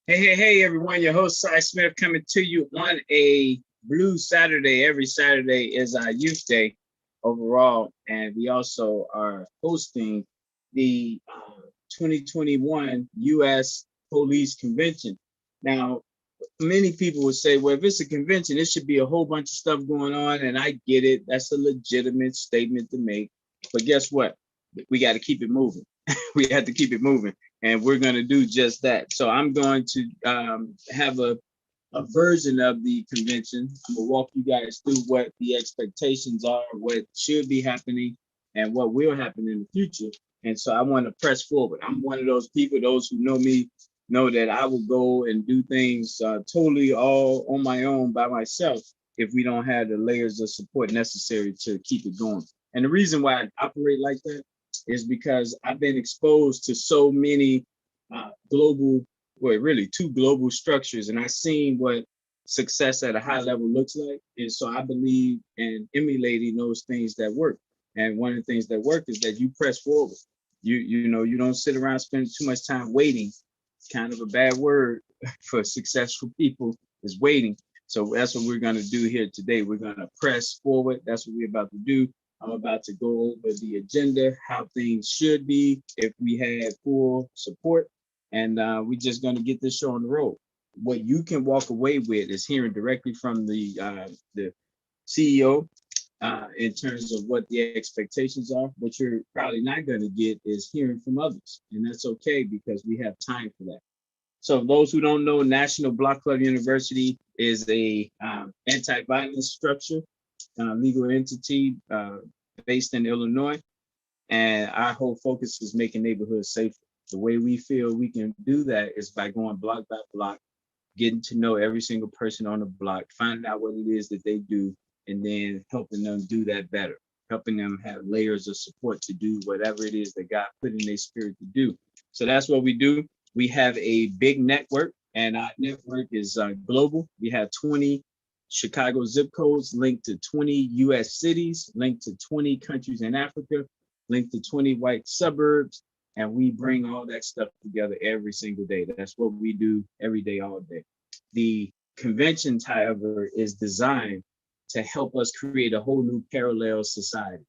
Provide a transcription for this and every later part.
Hey, everyone. Your host, Cy Smith, coming to you on a Blue Saturday. Every Saturday is our youth day overall. And we also are hosting the 2021 U.S. Police Convention. Now, many people would say, well, if it's a convention, it should be a whole bunch of stuff going on. And I get it. That's a legitimate statement to make. But guess what? We got to keep it moving. We have to keep it moving. And we're going to do just that. So I'm going to have a version of the convention. I'm going to walk you guys through what the expectations are, what should be happening, and what will happen in the future. And so I want to press forward. I'm one of those people, those who know me know that I will go and do things totally all on my own by myself if we don't have the layers of support necessary to keep it going. And the reason why I operate like that is because I've been exposed to so many global, well, really two global structures, and I've seen what success at a high level looks like. And so I believe in emulating those things that work. And one of the things that work is that you press forward. You don't sit around spending too much time waiting. It's kind of a bad word for successful people is waiting. So that's what we're going to do here today. We're going to press forward. That's what we're about to do. I'm about to go over the agenda, how things should be if we had full support, and we're just going to get this show on the road. What you can walk away with is hearing directly from the CEO in terms of what the expectations are. What you're probably not going to get is hearing from others, and that's okay because we have time for that. So those who don't know, National Block Club University is a anti-violence structure, legal entity based in Illinois, and our whole focus is making neighborhoods safer. The way we feel we can do that is by going block by block, getting to know every single person on the block, finding out what it is that they do, and then helping them do that better, helping them have layers of support to do whatever it is that God put in their spirit to do. So that's what we do. We have a big network, and our network is global. We have 20 Chicago zip codes linked to 20 US cities, linked to 20 countries in Africa, linked to 20 white suburbs, and we bring all that stuff together every single day. That's what we do every day, all day. The conventions, however, is designed to help us create a whole new parallel society.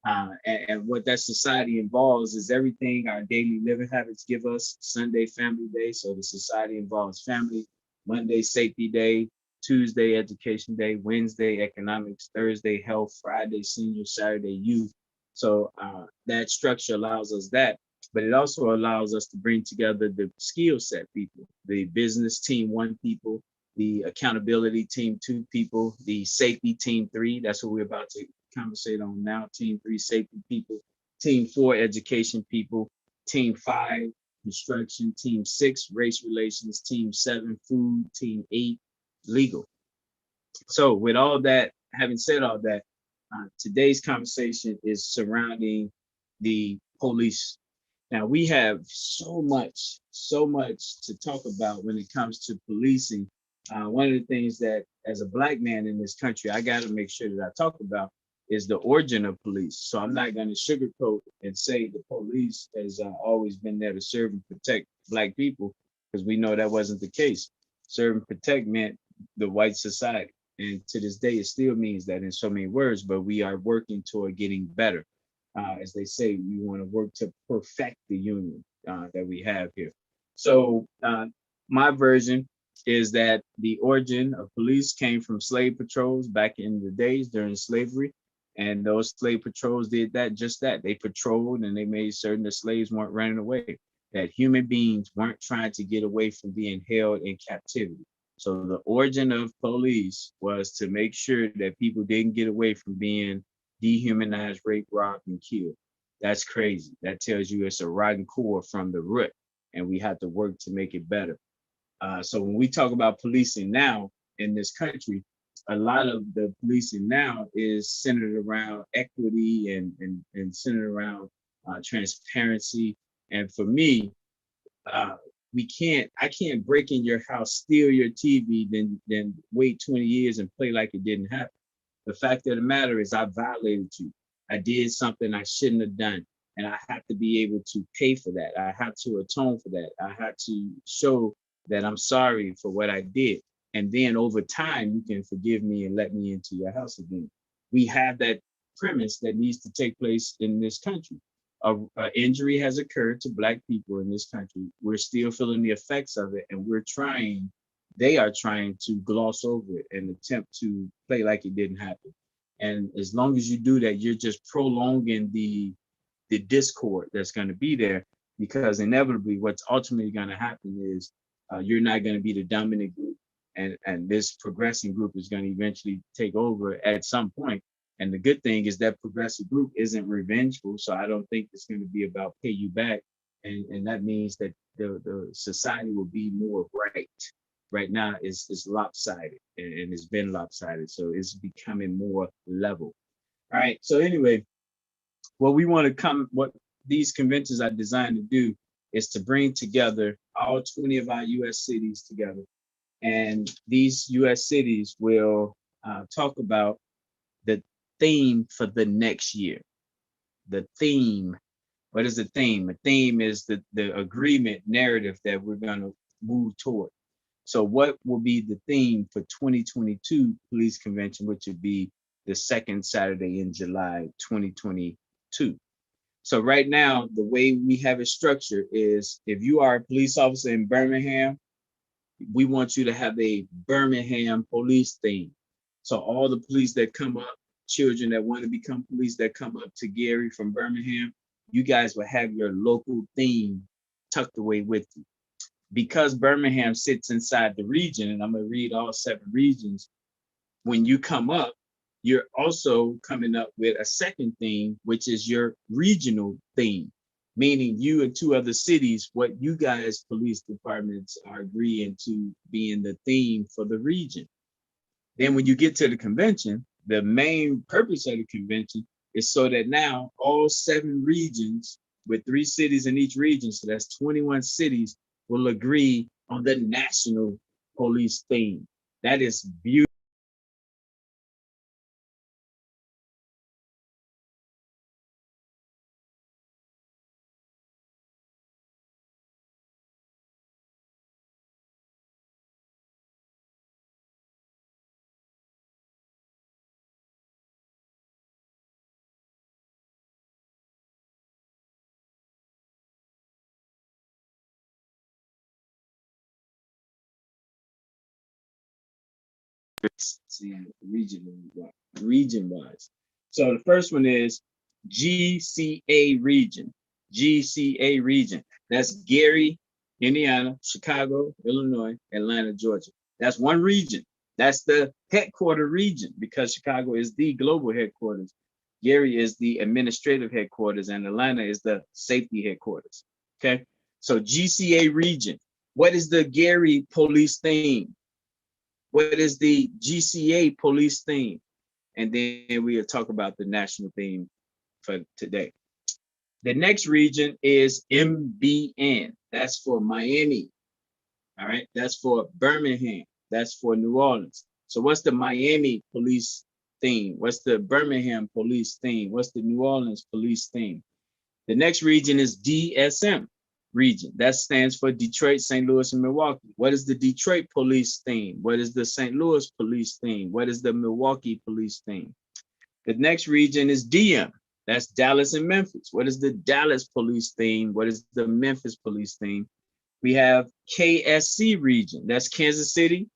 And what that society involves is everything our daily living habits give us. Sunday, family day. So the society involves family. Monday, safety day. Tuesday, education day. Wednesday, economics. Thursday, health. Friday, senior. Saturday, youth. So that structure allows us that. But it also allows us to bring together the skill set people, the business team, one people, the accountability team, two people, the safety team, three. That's what we're about to conversate on now. Team three, safety people. Team four, education people. Team five, construction. Team six, race relations. Team seven, food. Team eight, legal. So with all that, having said all that, today's conversation is surrounding the police. Now we have so much to talk about when it comes to policing. One of the things that, as a black man in this country, I got to make sure that I talk about is the origin of police. So I'm not going to sugarcoat and say the police has always been there to serve and protect black people, because we know that wasn't the case. Serve and protect meant the white society. And to this day, it still means that in so many words, but we are working toward getting better. As they say, we want to work to perfect the union that we have here. So my version is that the origin of police came from slave patrols back in the days during slavery. And those slave patrols did that, just that. They patrolled and they made certain the slaves weren't running away, that human beings weren't trying to get away from being held in captivity. So the origin of police was to make sure that people didn't get away from being dehumanized, raped, robbed, and killed. That's crazy. That tells you it's a rotten core from the root, and we have to work to make it better. So when we talk about policing now in this country, a lot of the policing now is centered around equity and centered around transparency. And for me, uh, I can't break in your house, steal your TV, then wait 20 years and play like it didn't happen. The fact of the matter is I violated you. I did something I shouldn't have done. And I have to be able to pay for that. I have to atone for that. I have to show that I'm sorry for what I did. And then over time, you can forgive me and let me into your house again. We have that premise that needs to take place in this country. A injury has occurred to Black people in this country. We're still feeling the effects of it, and they are trying to gloss over it and attempt to play like it didn't happen. And as long as you do that, you're just prolonging the discord that's going to be there, because inevitably what's ultimately going to happen is you're not going to be the dominant group, and this progressing group is going to eventually take over at some point. And the good thing is that progressive group isn't revengeful, so I don't think it's going to be about pay you back, and that means that the society will be more right. Right now it's lopsided, and it's been lopsided, so it's becoming more level. All right, so anyway, what these conventions are designed to do is to bring together all 20 of our U.S. cities together. And these U.S. cities will talk about the theme for the next year. The theme. What is the theme? The theme is the agreement narrative that we're going to move toward. So what will be the theme for 2022 police convention, which would be the second Saturday in July 2022? So right now, the way we have it structured is if you are a police officer in Birmingham, we want you to have a Birmingham police theme. So all the police that come up, children that want to become police that come up to Gary from Birmingham, you guys will have your local theme tucked away with you. Because Birmingham sits inside the region, and I'm going to read all 7 regions, when you come up, you're also coming up with a second theme, which is your regional theme, meaning you and 2 other cities, what you guys police departments are agreeing to being the theme for the region. Then when you get to the convention, the main purpose of the convention is so that now all 7 regions with 3 cities in each region, so that's 21 cities, will agree on the national police theme. That is beautiful. Region wise. So the first one is GCA region. GCA region. That's Gary, Indiana, Chicago, Illinois, Atlanta, Georgia. That's one region. That's the headquarter region, because Chicago is the global headquarters. Gary is the administrative headquarters, and Atlanta is the safety headquarters. Okay. So GCA region. What is the Gary police theme? What is the GCA police theme? And then we'll talk about the national theme for today. The next region is MBN. That's for Miami. All right. That's for Birmingham. That's for New Orleans. So what's the Miami police theme? What's the Birmingham police theme? What's the New Orleans police theme? The next region is DSM region. That stands for Detroit, St. Louis, and Milwaukee. What is the Detroit police theme? What is the St. Louis police theme? What is the Milwaukee police theme? The next region is DM. That's Dallas and Memphis. What is the Dallas police theme? What is the Memphis police theme? We have KSC region. That's Kansas City,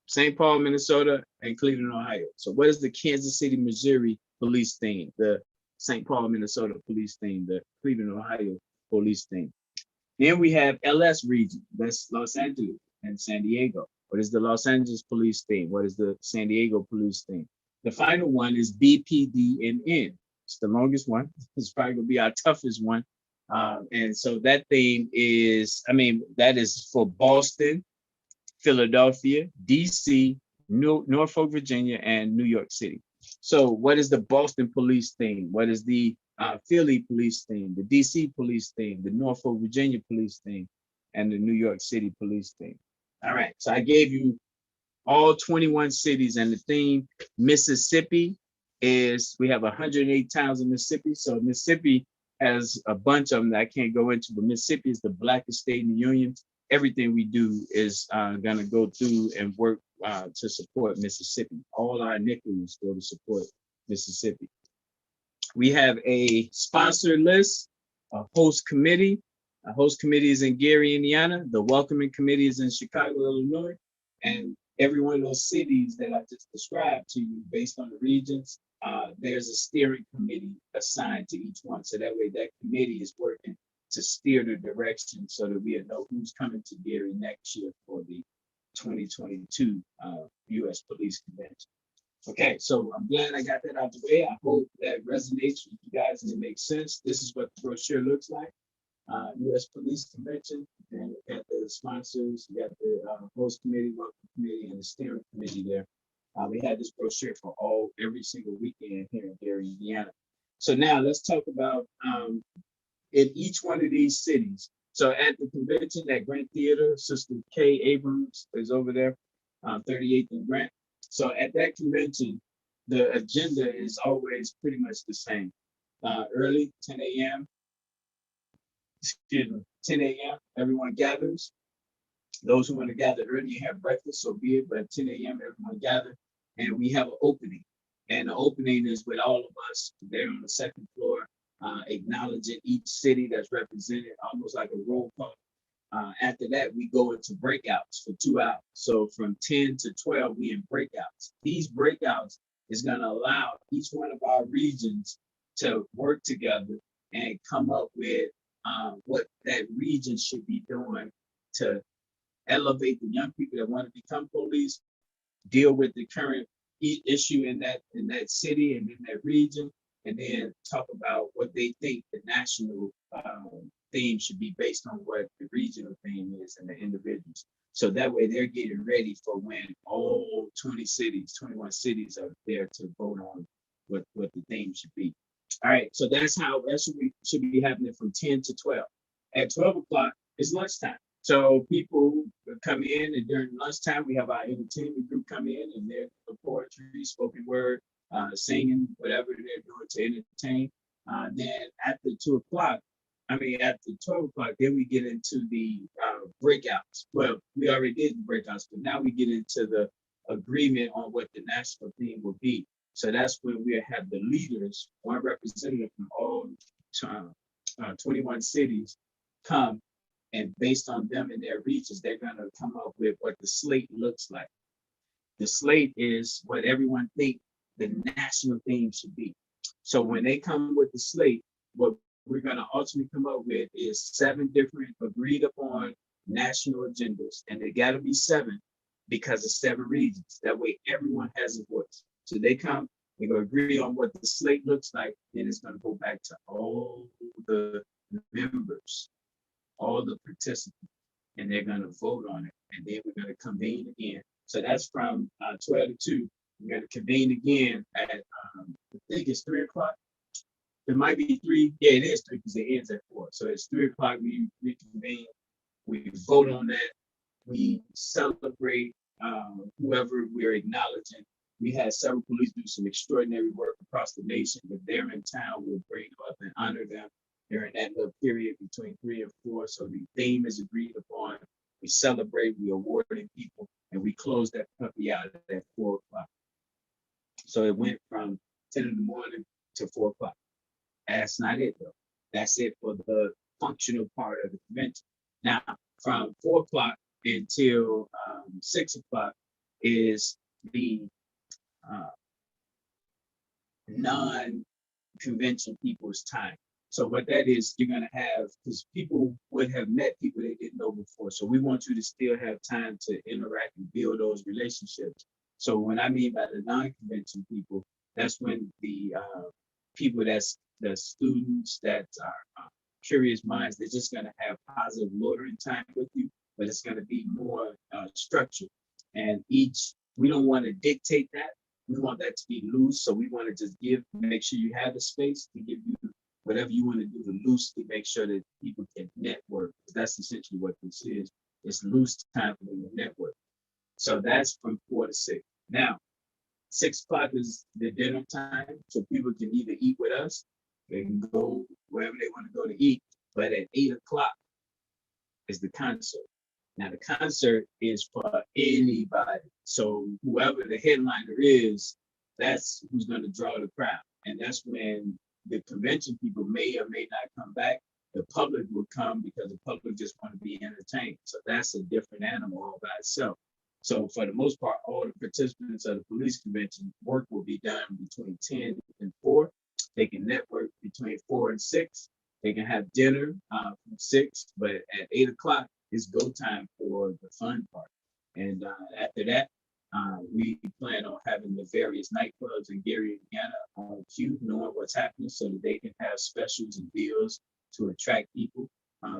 St. Paul, Minnesota, and Cleveland, Ohio. So what is the Kansas City, Missouri police theme? The St. Paul, Minnesota police theme, the Cleveland, Ohio police theme. Then we have LS region. That's Los Angeles and San Diego. What is the Los Angeles police theme? What is the San Diego police theme? The final one is BPDNN. It's the longest one. It's probably gonna be our toughest one. And so that theme is, that is for Boston, Philadelphia, DC, Norfolk, Virginia, and New York City. So what is the Boston police theme? What is the Philly police theme, the DC police theme, the Norfolk, Virginia police theme, and the New York City police theme? All right, so I gave you all 21 cities, and the theme Mississippi is, we have 108 towns in Mississippi. So Mississippi has a bunch of them that I can't go into, but Mississippi is the blackest state in the union. everything we do is going to go through and work to support Mississippi. All our nickels go to support Mississippi. We have a sponsor list, a host committee. A host committee is in Gary, Indiana. The welcoming committee is in Chicago, Illinois. And every one of those cities that I just described to you based on the regions, there's a steering committee assigned to each one. So that way that committee is working to steer the direction so that we know who's coming to Gary next year for the 2022 U.S. Police Convention. Okay, so I'm glad I got that out the way. I hope that resonates with you guys and it makes sense. This is what the brochure looks like. U.S. Police Convention, and we got the sponsors, we got the host committee, welcome committee, and the steering committee there. We had this brochure for every single weekend here in Gary, Indiana. So now let's talk about in each one of these cities. So at the convention at Grant Theater, Sister Kay Abrams is over there, 38th and Grant. So at that convention, the agenda is always pretty much the same. Early, 10 a.m., 10 a.m., everyone gathers. Those who want to gather early have breakfast, so be it, but at 10 a.m., everyone gather, and we have an opening. And the opening is with all of us there on the second floor, acknowledging each city that's represented, almost like a roll call. After that, we go into breakouts for 2 hours. So from 10 to 12, we in breakouts. These breakouts is going to allow each one of our regions to work together and come up with what that region should be doing to elevate the young people that want to become police, deal with the current issue in that city and in that region, and then talk about what they think the national theme should be based on what the regional theme is and the individuals. So that way they're getting ready for when all 21 cities are there to vote on what the theme should be. All right, so that should be happening from 10 to 12. At 12 o'clock is lunchtime. So people come in, and during lunchtime, we have our entertainment group come in, and they're doing poetry, spoken word, singing, whatever they're doing to entertain. Then after 12 o'clock, then we get into the breakouts. Well, we already did the breakouts, but now we get into the agreement on what the national theme will be. So that's when we have the leaders, one representative from all 21 cities come, and based on them and their regions, they're going to come up with what the slate looks like. The slate is what everyone thinks the national theme should be. So when they come with the slate, what we're going to ultimately come up with is 7 different agreed upon national agendas, and they got to be 7 because of 7 regions. That way everyone has a voice. So they come, they're going to agree on what the slate looks like, then it's going to go back to all the members, all the participants, and they're going to vote on it. And then we're going to convene again. So that's from 12 to 2. We're going to convene again at, I think it's 3 o'clock. It might be 3. Yeah, it is 3 because it ends at 4. So it's 3 o'clock. We reconvene. We vote on that. We celebrate whoever we're acknowledging. We had several police do some extraordinary work across the nation. If they're in town, we'll bring them up and honor them during that little period between 3 and 4. So the theme is agreed upon. We celebrate, we awarding people, and we close that puppy out at 4 o'clock. So it went from 10 in the morning to 4 o'clock. That's not it though. That's it for the functional part of the convention. Now, from 4 o'clock until 6 o'clock is the non-convention people's time. So what that is, you're going to have, because people would have met people they didn't know before. So we want you to still have time to interact and build those relationships. So when I mean by the non-convention people, that's when the people that's the students that are curious minds, they're just going to have positive loitering time with you, but it's going to be more structured. And we don't want to dictate that. We want that to be loose. So we want to just make sure you have the space to give you whatever you want to do to loosely make sure that people can network. That's essentially what this is. It's loose time for them to network. So that's from 4 to 6. Now, 6 o'clock is the dinner time. So people can either eat with us, they can go wherever they want to go to eat. But at 8 o'clock is the concert. Now the concert is for anybody. So whoever the headliner is, that's who's going to draw the crowd. And that's when the convention people may or may not come back. The public will come because the public just want to be entertained. So that's a different animal all by itself. So for the most part, all the participants of the police convention work will be done between 10 and 4. They can network between 4 and 6. They can have dinner from 6, but at 8 o'clock, it's go time for the fun part. And after that, we plan on having the various nightclubs in Gary, Indiana on cue, knowing what's happening so that they can have specials and deals to attract people.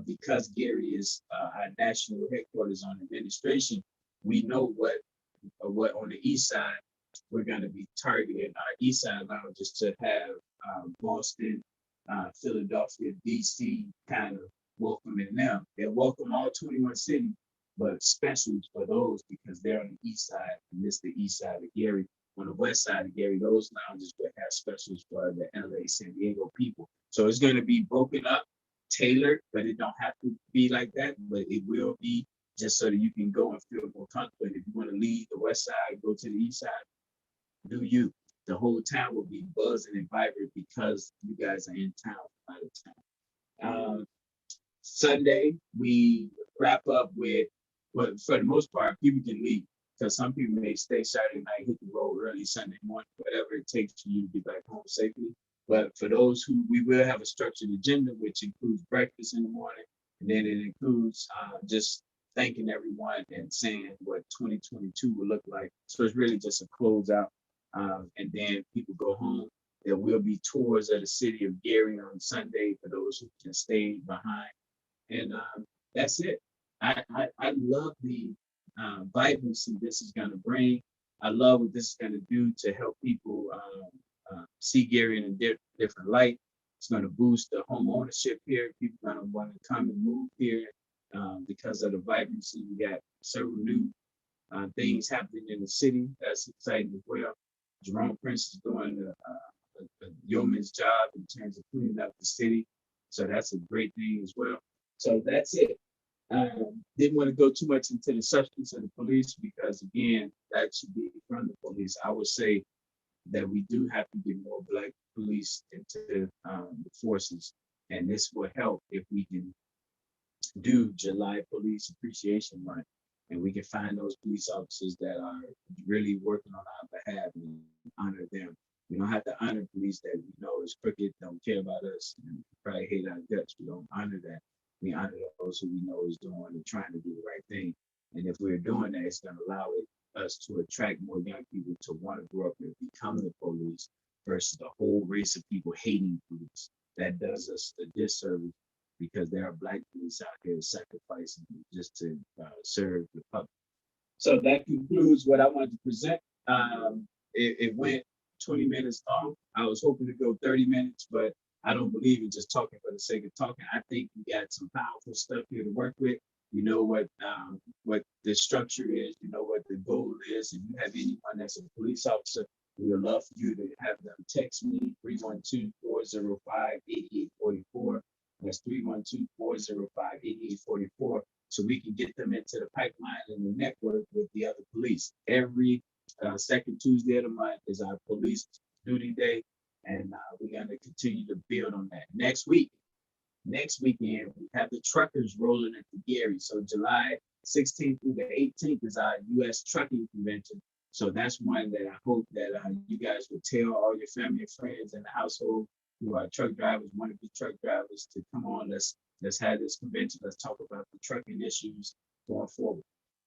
Because Gary is our national headquarters on administration, we know what on the east side we're going to be targeting our east side lounges to have Boston, Philadelphia, DC kind of welcoming them. They're welcome all 21 cities, but specials for those because they're on the east side and this the east side of Gary. On the west side of Gary, those lounges will have specials for the LA, San Diego people. So it's going to be broken up, tailored, but it don't have to be like that, but it will be just so that you can go and feel more comfortable. If you want to leave the west side, go to the east side, do you. The whole town will be buzzing and vibrant because you guys are in town, out of town. Sunday, we wrap up with, well, for the most part, people can leave because some people may stay Saturday night, hit the road early Sunday morning, whatever it takes for you to get back home safely. But for those who, we will have a structured agenda, which includes breakfast in the morning, and then it includes just thanking everyone and saying what 2022 will look like. So it's really just a closeout. And then people go home. There will be tours of the city of Gary on Sunday for those who can stay behind. And that's it. I love the vibrancy this is going to bring. I love what this is going to do to help people see Gary in a different light. It's going to boost the home ownership here. People are going to want to come and move here because of the vibrancy. We got several new things happening in the city. That's exciting as well. Jerome Prince is doing a yeoman's job in terms of cleaning up the city. So that's a great thing as well. So that's it. Didn't want to go too much into the substance of the police because, again, that should be from the police. I would say that we do have to get more Black police into the forces, and this will help if we can do July Police Appreciation Month, and we can find those police officers that are really working on our behalf and honor them. We don't have to honor police that we know is crooked, don't care about us, and probably hate our guts. We don't honor that. We honor those who we know is doing and trying to do the right thing. And if we're doing that, it's going to allow us to attract more young people to want to grow up and become the police versus a whole race of people hating police. That does us a disservice because there are Black police out here sacrificing just to serve the public. So that concludes what I wanted to present. It went 20 minutes long. I was hoping to go 30 minutes, but I don't believe in just talking for the sake of talking. I think we got some powerful stuff here to work with. You know what the structure is. You know what the goal is. If you have anyone that's a police officer, we would love for you to have them text me 312-405-8844. That's 312-405-8844. So we can get them into the pipeline and the network with the other police. Every second Tuesday of the month is our police duty day. And we're going to continue to build on that. Next weekend, we have the truckers rolling into Gary. So July 16th through the 18th is our U.S. trucking convention. So that's one that I hope that you guys will tell all your family and friends in the household who are truck drivers, want to be truck drivers, to come on. Let's have this convention. Let's talk about the trucking issues going forward.